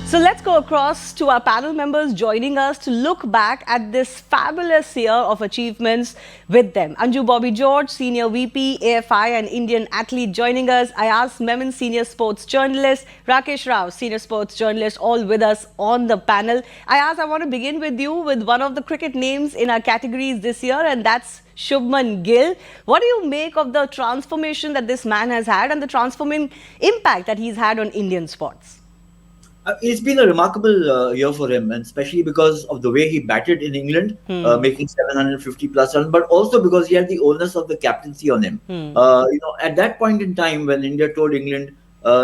So let's go across to our panel members joining us to look back at this fabulous year of achievements with them. Anju Bobby George, Senior VP, AFI and Indian athlete joining us. Ayaz Memon, Senior Sports Journalist. Rakesh Rao, Senior Sports Journalist, all with us on the panel. Ayaz, I want to begin with you with one of the cricket names in our categories this year, and that's Shubman Gill. What do you make of the transformation that this man has had and the transforming impact that he's had on Indian sports? It's been a remarkable year for him, and especially because of the way he batted in England, making 750 plus runs, but also because he had the onus of the captaincy on him. At that point in time when India toured England,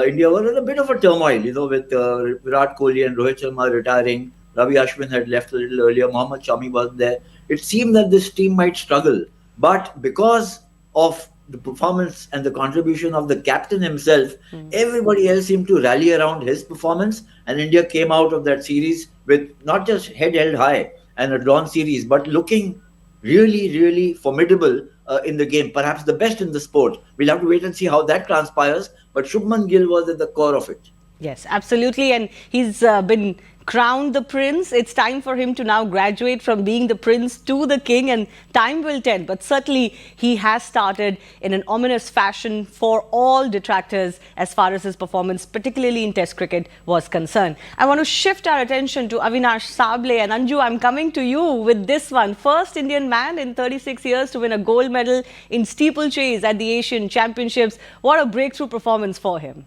India was in a bit of a turmoil, with Virat Kohli and Rohit Sharma retiring. Ravi Ashwin had left a little earlier. Mohammad Shami wasn't there. It seemed that this team might struggle, but because of the performance and the contribution of the captain himself, everybody else seemed to rally around his performance, and India came out of that series with not just head held high and a drawn series, but looking really, really formidable in the game, perhaps the best in the sport. We'll have to wait and see how that transpires, but Shubman Gill was at the core of it. Yes, absolutely. And he's been crowned the prince. It's time for him to now graduate from being the prince to the king, and time will tell. But certainly he has started in an ominous fashion for all detractors as far as his performance, particularly in Test cricket, was concerned. I want to shift our attention to Avinash Sable. And Anju, I'm coming to you with this one. First Indian man in 36 years to win a gold medal in steeplechase at the Asian Championships. What a breakthrough performance for him.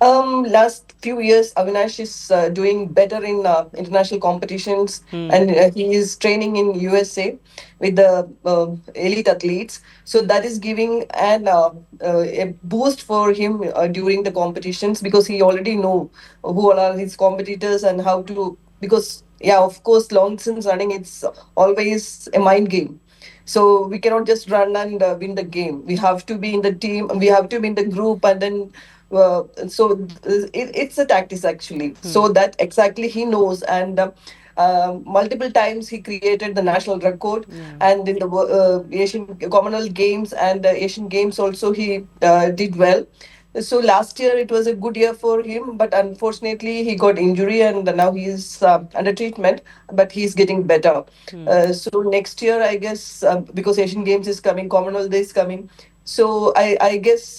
Last few years, Avinash is doing better in international competitions, and he is training in USA with the elite athletes. So that is giving a boost for him during the competitions, because he already know who are his competitors and how to. Because of course, long distance running, it's always a mind game. So we cannot just run and win the game. We have to be in the team, we have to be in the group, and then it's a tactics actually. So that exactly he knows, and multiple times he created the national record, and in the Asian Commonwealth Games and Asian Games also he did well. So last year it was a good year for him, but unfortunately he got injury, and now he is under treatment, but he's getting better. So next year, I guess, because Asian Games is coming, Commonwealth is coming, so I guess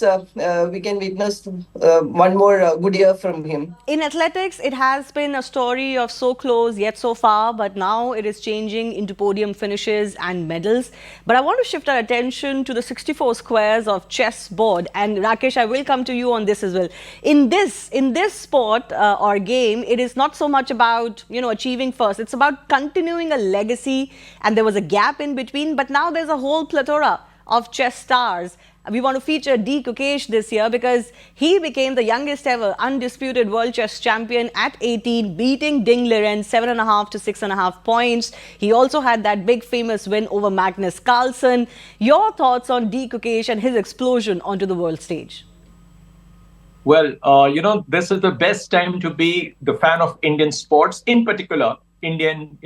we can witness one more good year from him. In athletics, it has been a story of so close yet so far, but now it is changing into podium finishes and medals. But I want to shift our attention to the 64 squares of chessboard. And Rakesh, I will come to you on this as well. In this sport or game, it is not so much about, achieving first. It's about continuing a legacy, and there was a gap in between, but now there's a whole plethora of chess stars. We want to feature D. Gukesh this year because he became the youngest ever undisputed world chess champion at 18, beating Ding Liren 7.5 to 6.5 points. He also had that big famous win over Magnus Carlsen. Your thoughts on D. Gukesh and his explosion onto the world stage? Well, this is the best time to be the fan of Indian sports, in particular, Indian,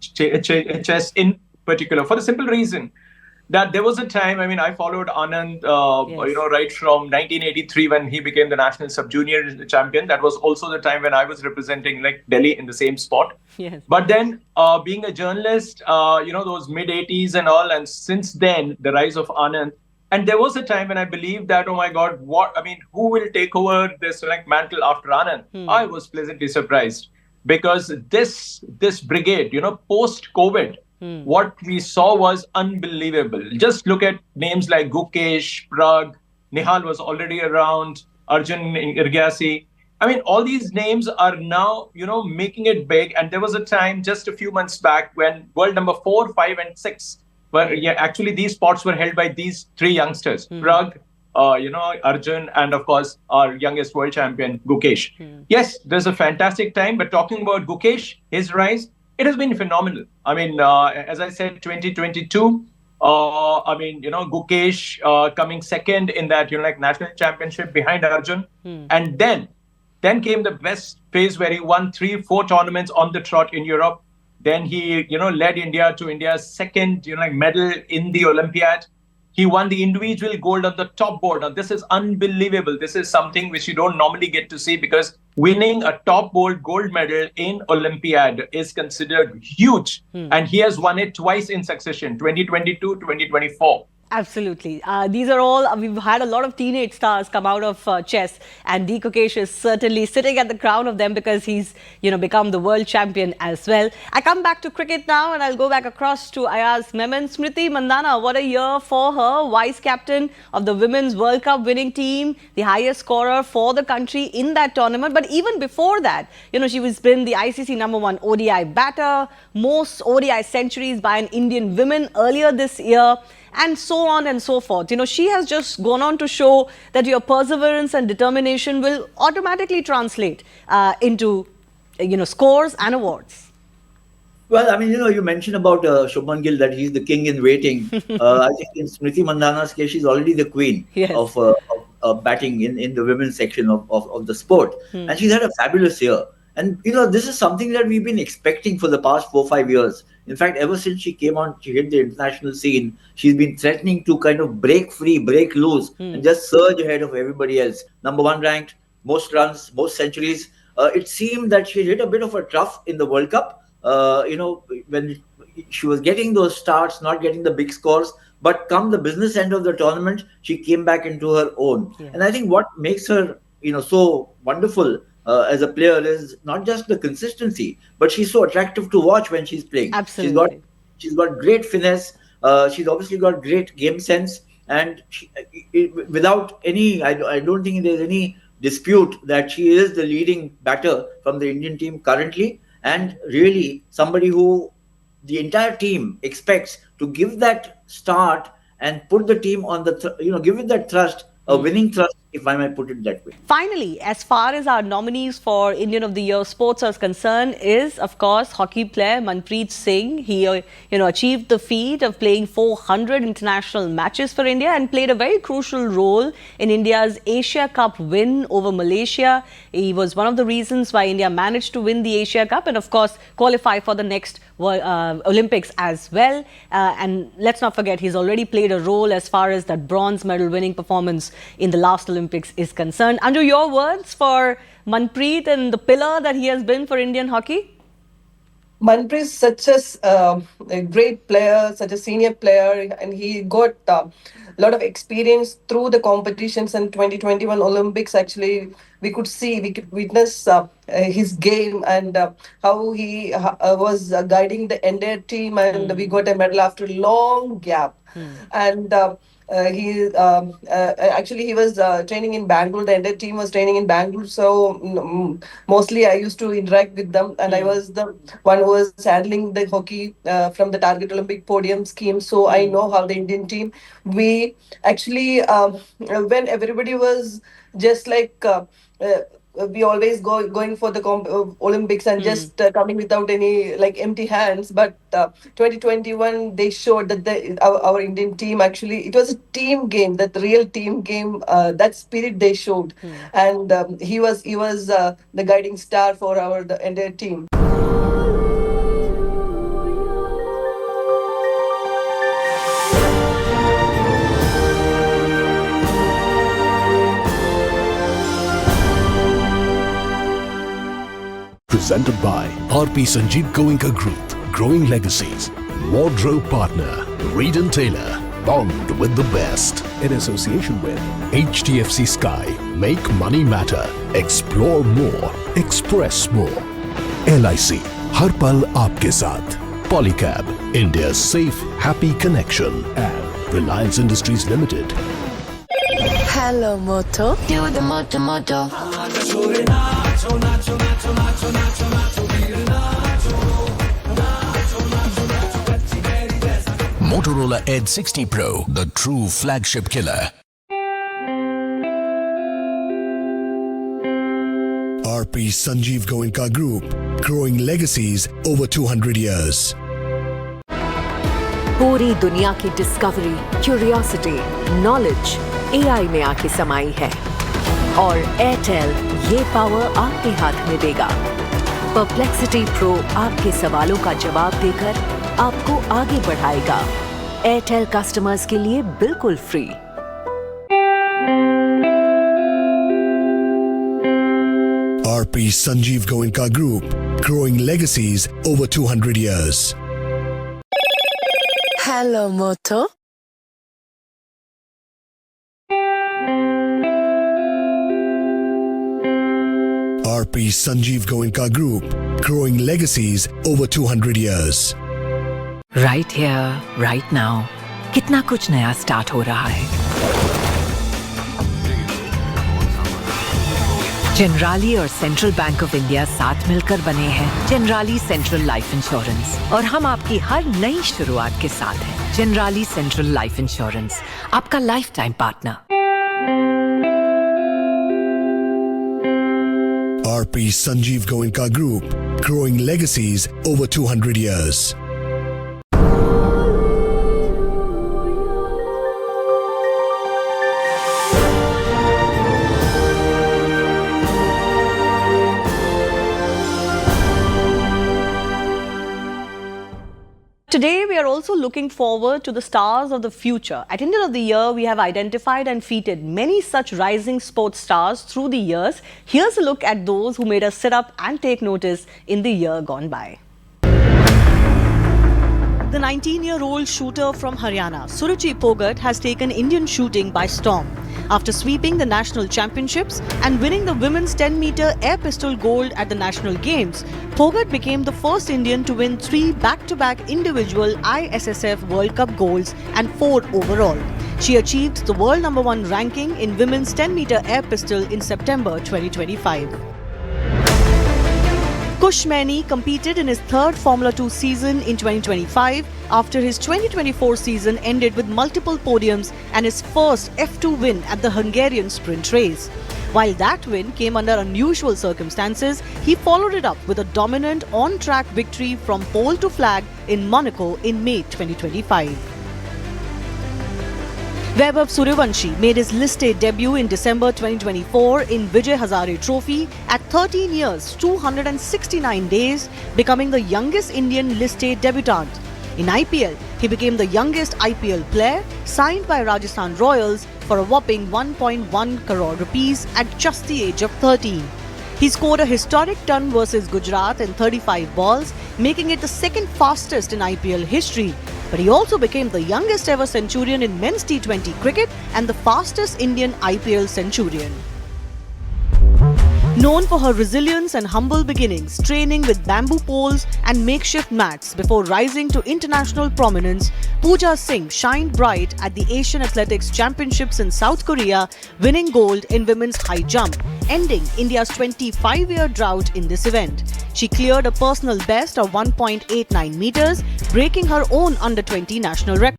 chess in particular, for the simple reason that there was a time, I followed Anand, right from 1983 when he became the national sub-junior champion. That was also the time when I was representing Delhi in the same spot. Yes. But then being a journalist, those mid-80s and all, and since then, the rise of Anand. And there was a time when I believed that, oh my God, who will take over this mantle after Anand? I was pleasantly surprised because this brigade, post-COVID, what we saw was unbelievable. Just look at names like Gukesh, Prag, Nihal was already around, Arjun Irgyasi. All these names are now, making it big. And there was a time just a few months back when world number 4, 5, and 6 were, actually these spots were held by these 3 youngsters, Prag, Arjun, and of course, our youngest world champion, Gukesh. Yes, there's a fantastic time, but talking about Gukesh, his rise, it has been phenomenal. As I said, 2022, Gukesh coming second in that, national championship behind Arjun. And then came the best phase where he won 3-4 tournaments on the trot in Europe. Then he, led India to India's second, medal in the Olympiad. He won the individual gold on the top board. Now, this is unbelievable. This is something which you don't normally get to see, because winning a top board gold medal in Olympiad is considered huge. And he has won it twice in succession, 2022, 2024. Absolutely. These are all, we've had a lot of teenage stars come out of chess, and D. Kokesh is certainly sitting at the crown of them because he's, become the world champion as well. I come back to cricket now, and I'll go back across to Ayaz Memon. Smriti Mandhana, what a year for her, vice captain of the Women's World Cup winning team, the highest scorer for the country in that tournament. But even before that, she was been the ICC #1 ODI batter, most ODI centuries by an Indian woman earlier this year, and so on and so forth. She has just gone on to show that your perseverance and determination will automatically translate into, scores and awards. Well, I mean, you mentioned about Shubman Gill, that he's the king in waiting. I think in Smriti Mandhana's case, she's already the queen of batting in the women's section of the sport. And she's had a fabulous year. And, this is something that we've been expecting for the past 4-5 years. In fact, ever since she came on, she hit the international scene, she's been threatening to kind of break free, break loose, and just surge ahead of everybody else. #1 ranked, most runs, most centuries. It seemed that she hit a bit of a trough in the World Cup, when she was getting those starts, not getting the big scores. But come the business end of the tournament, she came back into her own. Yeah. And I think what makes her, so wonderful as a player is not just the consistency, but she's so attractive to watch when she's playing. Absolutely. She's got great finesse. She's obviously got great game sense, and without any, I don't think there's any dispute that she is the leading batter from the Indian team currently, and really somebody who the entire team expects to give that start and put the team on the, give it that thrust, a winning thrust, if I may put it that way. Finally, as far as our nominees for Indian of the Year sports are concerned, is of course hockey player Manpreet Singh. He achieved the feat of playing 400 international matches for India and played a very crucial role in India's Asia Cup win over Malaysia. He was one of the reasons why India managed to win the Asia Cup and of course qualify for the next Olympics as well. And let's not forget, he's already played a role as far as that bronze medal winning performance in the last Olympics is concerned. Anju, your words for Manpreet and the pillar that he has been for Indian hockey? Manpreet is such a great player, such a senior player, and he got a lot of experience through the competitions in 2021 Olympics. Actually, we could witness his game and how he was guiding the entire team, and we got a medal after a long gap. And he was training in Bangalore. The entire team was training in Bangalore. So mostly I used to interact with them, and I was the one who was handling the hockey from the Target Olympic Podium scheme. So I know how the Indian team, we actually, when everybody was just like, we always going for the Olympics and just coming without any empty hands. But 2021 they showed that our Indian team, actually it was a team game, that real team game, that spirit they showed, and he was the guiding star for the entire team. Presented by RP-Sanjiv Goenka Group, growing legacies, wardrobe partner, Reed & Taylor, bond with the best. In association with HDFC Sky, make money matter, explore more, express more. LIC, हर पल आपके साथ. Polycab, India's safe, happy connection. And Reliance Industries Limited. Hello, Moto. Do the Moto. Motorola Edge 60 Pro, the true flagship killer. RP-Sanjiv Goenka Group, growing legacies over 200 years. पूरी दुनिया की discovery, curiosity, knowledge AI में आके समाई है और Airtel ये power आपके हाथ में देगा। परप्लेक्सिटी प्रो आपके सवालों का जवाब देकर आपको आगे बढ़ाएगा। एयरटेल कस्टमर्स के लिए बिल्कुल free. RP-Sanjiv Goenka Group, growing legacies over 200 years. Hello, Moto. RP-Sanjiv Goenka Group, growing legacies over 200 years. Right here, right now. कितना कुछ नया स्टार्ट हो रहा है। जनराली और सेंट्रल बैंक ऑफ इंडिया साथ मिलकर बने हैं जनराली सेंट्रल लाइफ इंश्योरेंस, और हम आपकी हर नई शुरुआत के साथ हैं। जनराली सेंट्रल लाइफ इंश्योरेंस, आपका life time partner. RP-Sanjiv Goenka Group, growing legacies over 200 years. Today, we are also looking forward to the stars of the future. At Indian of the Year, we have identified and featured many such rising sports stars through the years. Here's a look at those who made us sit up and take notice in the year gone by. The 19-year-old shooter from Haryana, Suruchi Phogat, has taken Indian shooting by storm. After sweeping the national championships and winning the women's 10-meter air pistol gold at the national games, Phogat became the first Indian to win 3 back-to-back individual ISSF World Cup golds and 4 overall. She achieved the world #1 ranking in women's 10-meter air pistol in September 2025. Kush Maini competed in his third Formula 2 season in 2025 after his 2024 season ended with multiple podiums and his first F2 win at the Hungarian sprint race. While that win came under unusual circumstances, he followed it up with a dominant on-track victory from pole to flag in Monaco in May 2025. Vaibhav Suryavanshi made his listed debut in December 2024 in Vijay Hazare Trophy at 13 years, 269 days, becoming the youngest Indian listed debutant. In IPL, he became the youngest IPL player signed by Rajasthan Royals for a whopping 1.1 crore rupees at just the age of 13. He scored a historic ton versus Gujarat in 35 balls, making it the second fastest in IPL history. But he also became the youngest ever centurion in men's T20 cricket and the fastest Indian IPL centurion. Known for her resilience and humble beginnings, training with bamboo poles and makeshift mats before rising to international prominence, Pooja Singh shined bright at the Asian Athletics Championships in South Korea, winning gold in women's high jump, ending India's 25-year drought in this event. She cleared a personal best of 1.89 meters, breaking her own under-20 national record.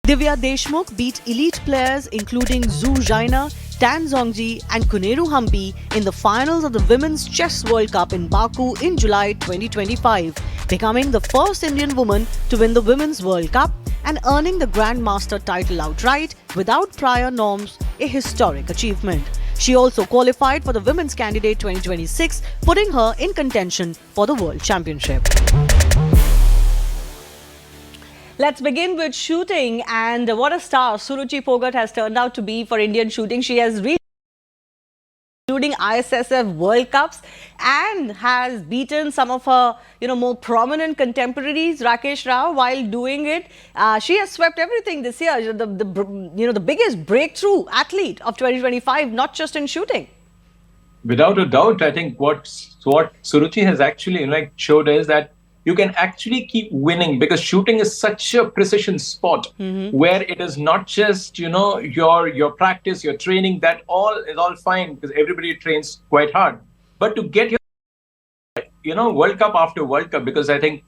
Divya Deshmukh beat elite players including Zhu Jaina, Tan Zongji and Kuneru Hampi in the finals of the Women's Chess World Cup in Baku in July 2025, becoming the first Indian woman to win the Women's World Cup and earning the Grandmaster title outright without prior norms, a historic achievement. She also qualified for the Women's Candidate 2026, putting her in contention for the World Championship. Let's begin with shooting, and what a star Suruchi Phogat has turned out to be for Indian shooting. She has reached including ISSF World Cups and has beaten some of her more prominent contemporaries, Rakesh Rao, while doing it. She has swept everything this year. The biggest breakthrough athlete of 2025, not just in shooting. Without a doubt, I think what Suruchi has actually showed is that you can actually keep winning, because shooting is such a precision sport where it is not just your practice, your training, that is all fine because everybody trains quite hard, but to get your World Cup after World Cup, because I think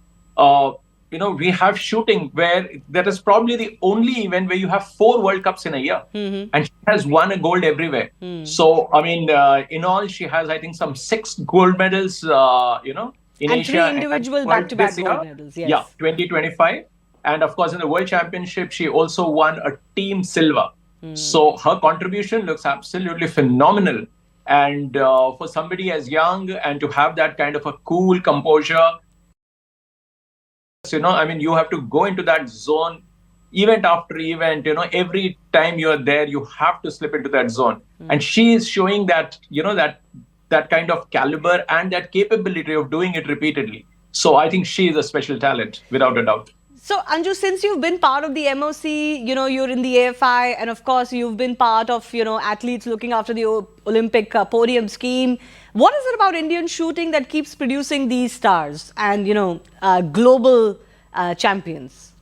we have shooting where that is probably the only event where you have 4 World Cups in a year, and she has won a gold everywhere. So I mean, in all, she has I think some 6 gold medals. In and Asia, 3 individual back-to-back gold medals. Yes. Yeah, 2025. And of course, in the World Championship, she also won a team silver. So her contribution looks absolutely phenomenal. And for somebody as young and to have that kind of a cool composure, I mean, you have to go into that zone event after event. Every time you're there, you have to slip into that zone. And she is showing that, that kind of caliber and that capability of doing it repeatedly. So I think she is a special talent, without a doubt. So, Anju, since you've been part of the MOC, you're in the AFI, and of course, you've been part of, athletes looking after the Olympic podium scheme. What is it about Indian shooting that keeps producing these stars and, global champions?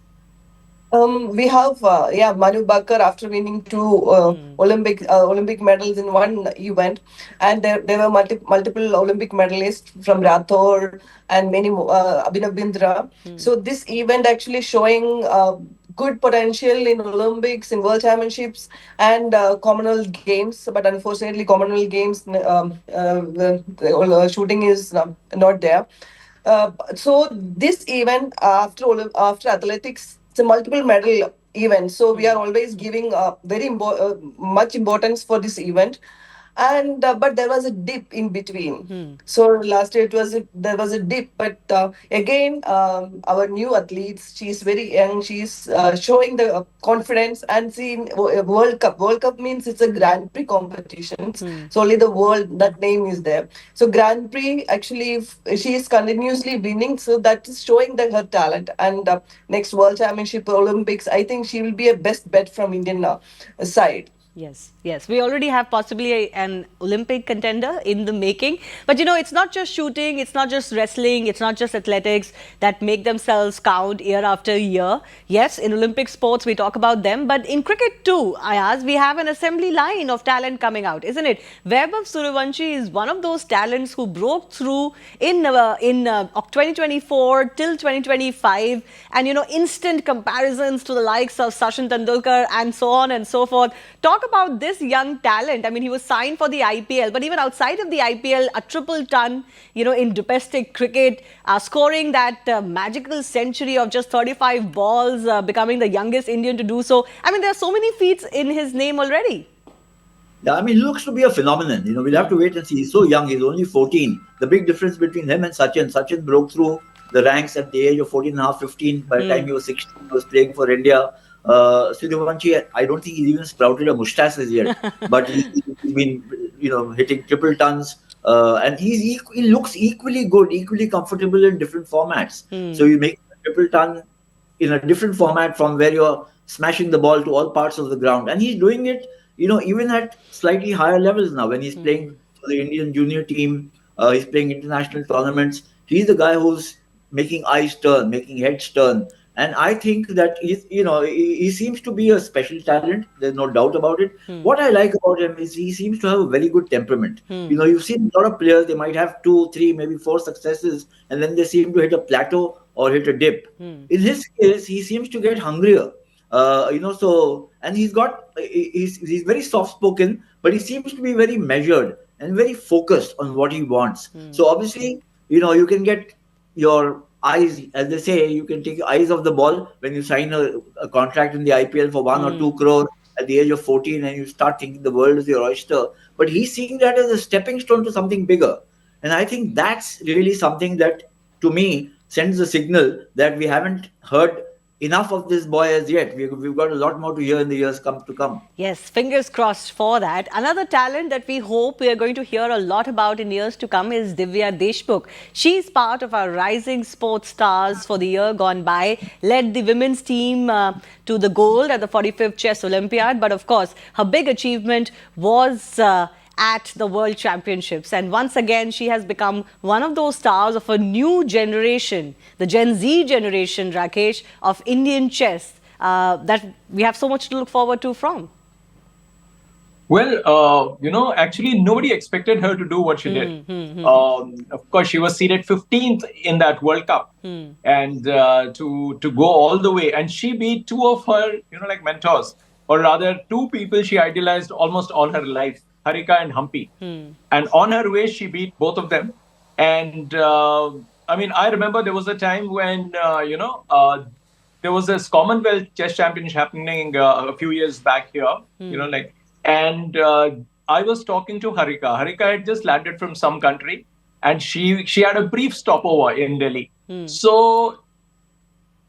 We have Manu Bakkar after winning two Olympic medals in one event, and there were multiple Olympic medalists from Rathore and many more, Abhinav Bindra. So this event actually showing good potential in Olympics, in World Championships, and Commonwealth Games. But unfortunately, Commonwealth Games the shooting is not there. So this event after athletics, it's a multiple medal event. So we are always giving much importance for this event. And but there was a dip in between. So last year there was a dip, but again our new athletes, she's very young, she's showing the confidence. And see, in World Cup means it's a Grand Prix competition, so only the world, that name is there. So Grand Prix, actually, she is continuously winning, so that is showing her talent. And next World Championship, Olympics, I think she will be a best bet from Indian side. Yes. We already have possibly an Olympic contender in the making. But it's not just shooting, it's not just wrestling, it's not just athletics that make themselves count year after year. Yes, in Olympic sports we talk about them, but in cricket too, Ayaz, we have an assembly line of talent coming out, isn't it? Vaibhav Suryavanshi is one of those talents who broke through in 2024 till 2025, and instant comparisons to the likes of Sachin Tendulkar and so on and so forth. Talk about this young talent. I mean, he was signed for the IPL, but even outside of the IPL, a triple ton, in domestic cricket, scoring that magical century of just 35 balls, becoming the youngest Indian to do so. I mean, there are so many feats in his name already. Yeah, I mean, he looks to be a phenomenon. We'll have to wait and see. He's so young. He's only 14. The big difference between him and Sachin broke through the ranks at the age of 14 and a half, 15. By the time he was 16, he was playing for India. Suryavanshi, I don't think he's even sprouted a mustache as yet, but he's been, hitting triple tons, and he looks equally good, equally comfortable in different formats. So you make a triple ton in a different format from where you're smashing the ball to all parts of the ground, and he's doing it, even at slightly higher levels now. When he's playing for the Indian junior team, he's playing international tournaments. He's the guy who's making eyes turn, making heads turn. And I think that he seems to be a special talent. There's no doubt about it. What I like about him is he seems to have a very good temperament. You've seen a lot of players, they might have 2, 3, maybe 4 successes, and then they seem to hit a plateau or hit a dip. In his case, he seems to get hungrier. And he's very soft-spoken, but he seems to be very measured and very focused on what he wants. So obviously, you can get your eyes, as they say, you can take your eyes off the ball when you sign a contract in the IPL for 1 or 2 crore at the age of 14, and you start thinking the world is your oyster. But he's seeing that as a stepping stone to something bigger. And I think that's really something that, to me, sends a signal that we haven't heard enough of this boy as yet. We've got a lot more to hear in the years to come. Yes, fingers crossed for that. Another talent that we hope we are going to hear a lot about in years to come is Divya Deshmukh. She's part of our rising sports stars for the year gone by, led the women's team to the gold at the 45th Chess Olympiad. But of course, her big achievement was at the World Championships. And once again, she has become one of those stars of a new generation, the Gen Z generation, Rakesh, of Indian chess that we have so much to look forward to from. Well, actually, nobody expected her to do what she did. Of course, she was seeded 15th in that World Cup, and to go all the way. And she beat 2 of her, mentors, or rather 2 people she idolized almost all her life, Harika and Humpy. And on her way, she beat both of them. And I remember there was a time when, there was this Commonwealth Chess Championship happening a few years back here, and I was talking to Harika. Harika had just landed from some country, and she had a brief stopover in Delhi. So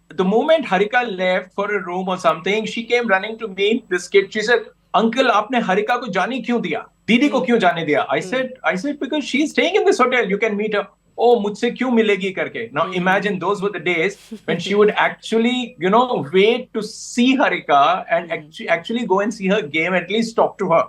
the moment Harika left for a room or something, she came running to meet this kid. She said, "Uncle, आपने Harika को जाने क्यों दिया? दीदी को क्यों जाने दिया?" I said, because she's staying in this hotel. You can meet her. Oh, मुझसे क्यों मिलेगी करके. Now imagine those were the days when she would actually, wait to see Harika and actually go and see her game, at least talk to her.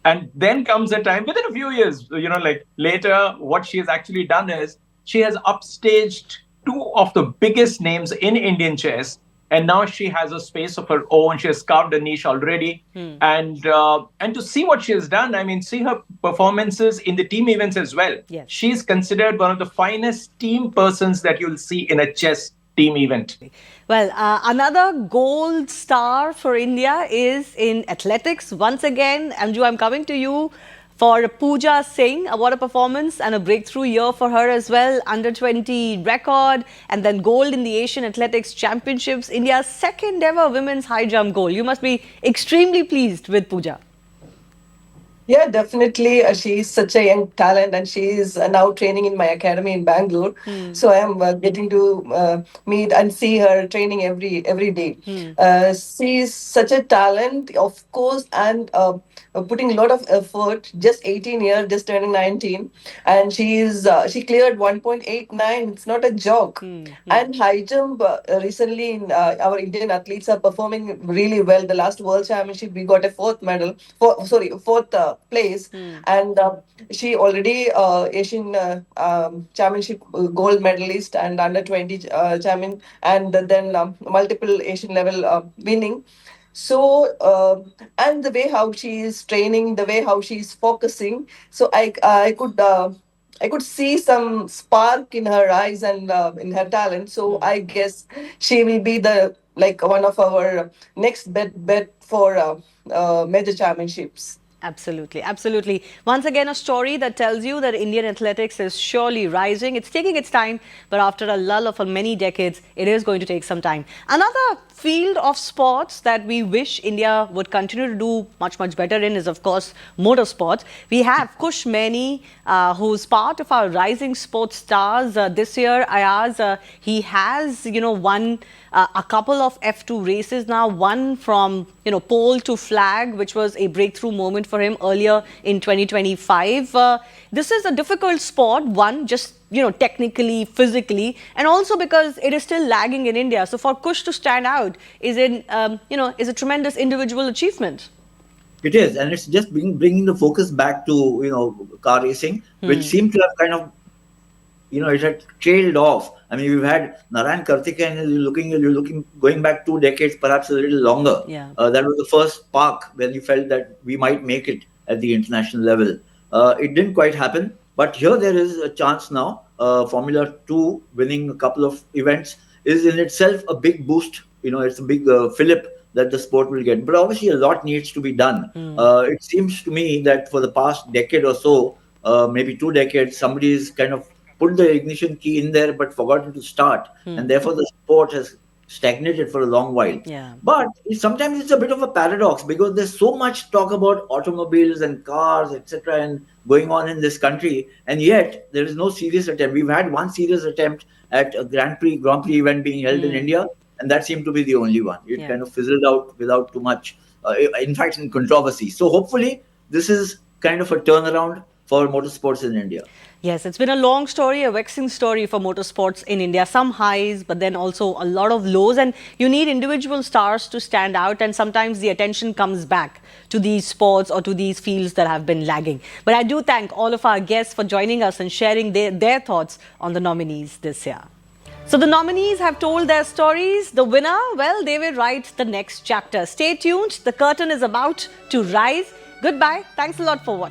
And then comes a time within a few years, like later, what she has actually done is she has upstaged two of the biggest names in Indian chess. And now she has a space of her own. She has carved a niche already. And to see what she has done, I mean, see her performances in the team events as well. Yes. She's considered one of the finest team persons that you'll see in a chess team event. Well, another gold star for India is in athletics. Once again, Anju, I'm coming to you for Pooja Singh. What a performance and a breakthrough year for her as well. Under 20 record and then gold in the Asian Athletics Championships. India's second ever women's high jump gold. You must be extremely pleased with Pooja. Yeah, definitely. She is such a young talent, and she is now training in my academy in Bangalore. So I am getting to meet and see her training every day. She is such a talent, of course, and putting a lot of effort. Just 18 years, just turning 19, and she cleared 1.89. It's not a joke. And high jump recently, our Indian athletes are performing really well. The last World Championship, we got a fourth place, and she already Asian Championship gold medalist and under 20 champion, and then multiple Asian level winning. So and the way how she is training, the way how she is focusing, so I could see some spark in her eyes and in her talent. So I guess she will be the one of our next bet for major championships. Absolutely, absolutely. Once again, a story that tells you that Indian athletics is surely rising. It's taking its time, but after a lull of many decades, it is going to take some time. Another field of sports that we wish India would continue to do much better in is, of course, motorsports. We have Kush Maini, who's part of our rising sports stars. This year, Ayaz, he has, won a couple of F2 races now, one from, pole to flag, which was a breakthrough moment for him earlier in 2025. This is a difficult sport, one, just, technically, physically, and also because it is still lagging in India. So for Kush to stand out is a tremendous individual achievement. It is, and it's just bringing the focus back to, car racing, which seemed to have kind of, it had trailed off. I mean, we've had Narayan Karthikeyan, and you're looking, going back 2 decades, perhaps a little longer. Yeah. That was the first spark when you felt that we might make it at the international level. It didn't quite happen, but here there is a chance now. Formula 2 winning a couple of events is in itself a big boost. It's a big fillip that the sport will get. But obviously, a lot needs to be done. It seems to me that for the past decade or so, maybe 2 decades, somebody's kind of put the ignition key in there but forgotten to start, and therefore the sport has stagnated for a long while. Yeah. But sometimes it's a bit of a paradox, because there's so much talk about automobiles and cars, etc., and going on in this country, and yet there is no serious attempt. We've had one serious attempt at a Grand Prix event being held in India, and that seemed to be the only one. It kind of fizzled out without too much, in fact, in controversy. So hopefully this is kind of a turnaround for motorsports in India. Yes, it's been a long story, a vexing story for motorsports in India. Some highs, but then also a lot of lows. And you need individual stars to stand out. And sometimes the attention comes back to these sports or to these fields that have been lagging. But I do thank all of our guests for joining us and sharing their thoughts on the nominees this year. So the nominees have told their stories. The winner, well, they will write the next chapter. Stay tuned. The curtain is about to rise. Goodbye. Thanks a lot for watching.